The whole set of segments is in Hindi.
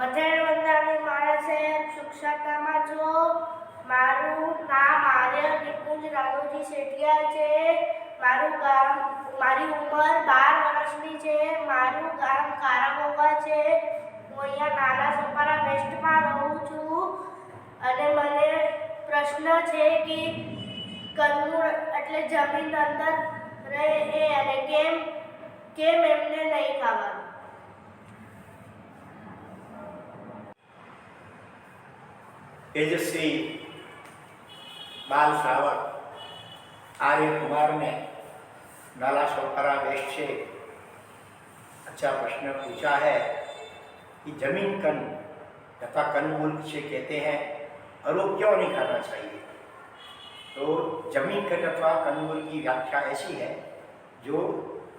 મધેડ વંદાની મારા સાહેબ શિક્ષાતામાં જો મારું નામ આર્ય નિકુંજ રાઘવજી શેઠિયા છે. મારું ગામ મારી ઉંમર 12 વર્ષની છે. મારું ગામ કારામોગા છે. હું અહીંયા નાના સોપારા વેસ્ટમાં રહું છું અને મને પ્રશ્ન છે કે કંદમૂળ એટલે જમીન અંદર રહે એ અને કેમ એમને નહીં ખાવાનું. तेजस्वी बाल श्रावक आर्य कुमार ने नाला सोपारा वेस्ट से अच्छा प्रश्न पूछा है कि जमीन कंद तथा कंदमूल जिसे कहते हैं और वो क्यों नहीं खाना चाहिए. तो जमीन कंद अथवा कंदमूल की व्याख्या ऐसी है जो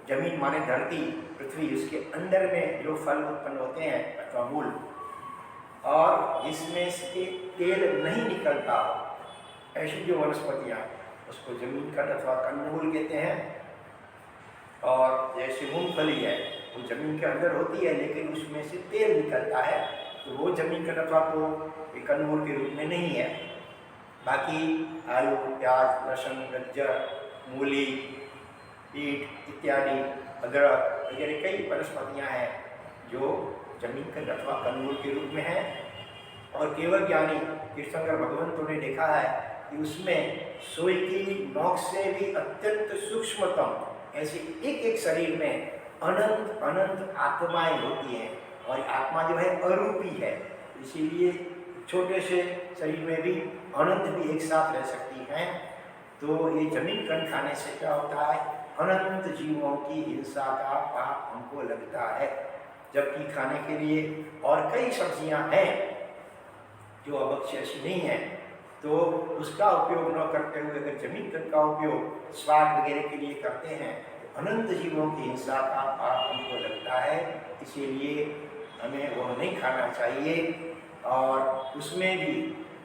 जमीन माने धरती पृथ्वी उसके अंदर में जो फल उत्पन्न होते हैं अथवा मूल और जिसमें से तेल नहीं निकलता हो ऐसी जो वनस्पतियाँ उसको जमीन कंद अथवा कंदमूल कहते हैं. और जैसे मूंगफली है वो जमीन के अंदर होती है लेकिन उसमें से तेल निकलता है तो वो जमीन कंद अथवा तो कंदमूल के रूप में नहीं है. बाकी आलू प्याज लहसुन गज्जर मूली ईट इत्यादि अदरक वगैरह कई वनस्पतियाँ हैं जो जमीन कंद अथवा कंदमूल के रूप में है. और केवल ज्ञानी तीर्थंकर भगवंतों ने देखा है कि उसमें सोई की नोक से भी अत्यंत सूक्ष्मतम ऐसे एक शरीर में अनंत अनंत आत्माएं होती हैं और आत्मा जो है अरूपी है. इसीलिए छोटे से शरीर में भी अनंत भी एक साथ रह सकती हैं. तो ये जमीन कंद खाने से क्या होता है अनंत जीवों की हिंसा का पाप हमको लगता है. जबकि खाने के लिए और कई सब्जियां हैं जो अभक्ष्य ऐसी नहीं है तो उसका उपयोग न करते हुए अगर जमीन कंद का उपयोग स्वाद वगैरह के लिए करते हैं तो अनंत जीवों की हिंसा का पाप हमको लगता है. इसीलिए हमें वह नहीं खाना चाहिए. और उसमें भी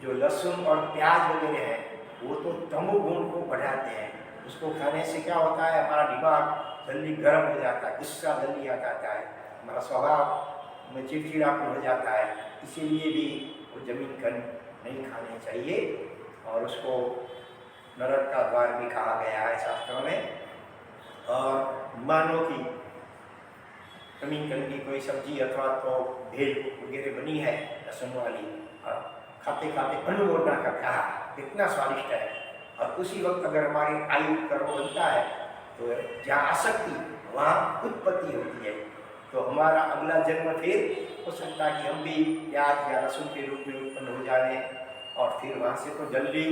जो लहसुन और प्याज वगैरह है वो तो तमोगुण को बढ़ाते हैं. उसको खाने से क्या होता है हमारा दिमाग जल्दी गर्म हो जाता है, गुस्सा जल्दी आ जाता है, हमारा स्वभाव में चिड़चिड़ापन हो जाता है. इसीलिए भी वो जमीन कंद नहीं खाने चाहिए और उसको नरक का द्वार भी कहा गया है शास्त्रों में. और मानो की जमीन कंद की कोई सब्जी अथवा तो भेल वगैरह बनी है लहसुन वाली और खाते खाते अनुभव ना कर कहा कितना स्वादिष्ट है और उसी वक्त अगर हमारी आयु कर्म बनता है तो जहाँ आसक्ति वहाँ उत्पत्ति होती है. तो हमारा अगला जन्म फिर हो सकता है कि हम भी प्याज या लहसुन के रूप में उत्पन्न हो जाए और फिर वहाँ से तो जल्दी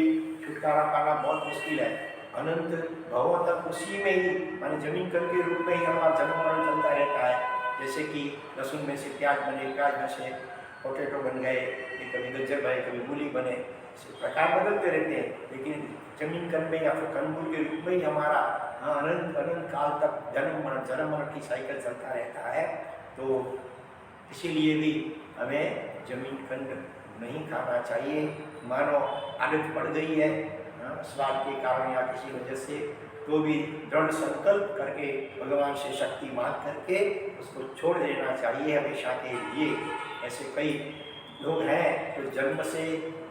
छुटकारा पाना बहुत मुश्किल है. अनंत भवों तक उसी में ही माने जमीन कंद के रूप में ही हमारा जन्म मरण चलता रहता है. जैसे कि लहसुन में से प्याज बने, प्याज में से पोटैटो बन गए, कभी गज्जर बने, कभी मूली बने, इस प्रकार बदलते रहते हैं. लेकिन जमीन कंद में या फिर कंदमूल के रूप में ही हमारा अनंत अनंत काल तक जन्म मरण की साइकिल चलता रहता है. तो इसीलिए भी हमें जमीन कंद नहीं खाना चाहिए. मानो आदत पड़ गई है स्वाद के कारण या किसी वजह से तो भी दृढ़ संकल्प करके भगवान से शक्ति मांग करके उसको छोड़ देना चाहिए हमेशा के लिए. ऐसे कई लोग हैं जो जन्म से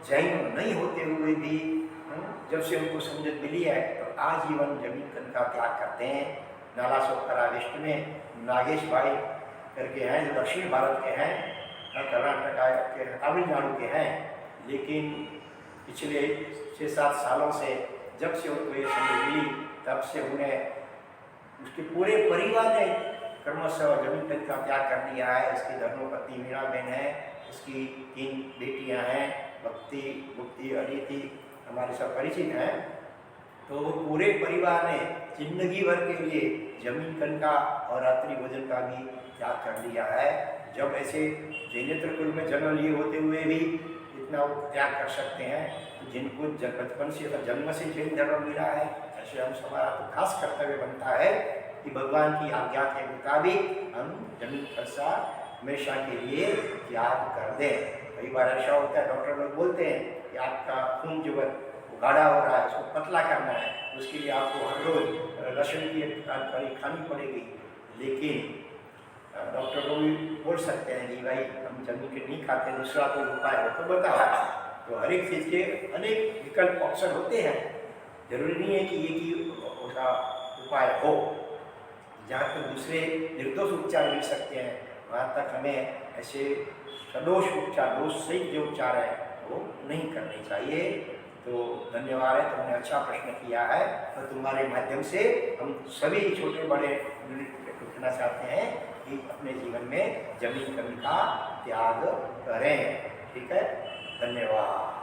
जैन नहीं होते हुए भी जब से उनको समझ मिली है तो आजीवन जमीन कंद का त्याग करते हैं. नाला सोपारा वेस्ट में नागेश भाई करके हैं जो दक्षिण भारत के हैं, कर्नाटक के तमिलनाडु के हैं. लेकिन पिछले 6-7 सालों से जब से उनको ये समझ मिली तब से उन्हें उसके पूरे परिवार ने क्रमशः जमीन कंद का त्याग कर दिया है. इसकी धर्मपत्नी मीणा बहन है, इसकी 3 बेटियां हैं भक्ति मुक्ति अदिति हमारे सब परिचित हैं. तो पूरे परिवार ने जिंदगी भर के लिए जमीन कंद का और रात्रि भोजन का भी त्याग कर दिया है. जब ऐसे जैनेतर कुल में जन्म लिए होते हुए भी इतना वो त्याग कर सकते हैं तो जिनको बचपन से जन्म से जैन धर्म मिला है ऐसे हम हमारा तो खास कर्तव्य बनता है कि भगवान की आज्ञा के मुताबिक हम जमीन कंद का हमेशा के लिए त्याग कर दें. कई बार ऐसा होता है डॉक्टर लोग बोलते हैं कि आपका खून जो है गाढ़ा हो रहा है उसको पतला करना है उसके लिए आपको हर रोज लहसुन की तरकारी खानी पड़ेगी. लेकिन डॉक्टर को भी बोल सकते हैं कि भाई हम जमीन के नहीं खाते, दूसरा कोई उपाय हो तो बताओ। तो हर एक चीज़ के अनेक विकल्प ऑप्शन होते हैं, जरूरी नहीं है कि एक ही उसका उपाय हो। जहाँ तक दूसरे निर्दोष उपचार मिल सकते हैं वहाँ तक हमें ऐसे सदोष उपचार, दोष सहित जो उपचार है वो नहीं करने चाहिए। तो धन्यवाद है, तुमने अच्छा प्रश्न किया है। तो तुम्हारे माध्यम से हम सभी छोटे बड़े कहना चाहते हैं कि अपने जीवन में जमीन कमी का त्याग करें। ठीक है, धन्यवाद।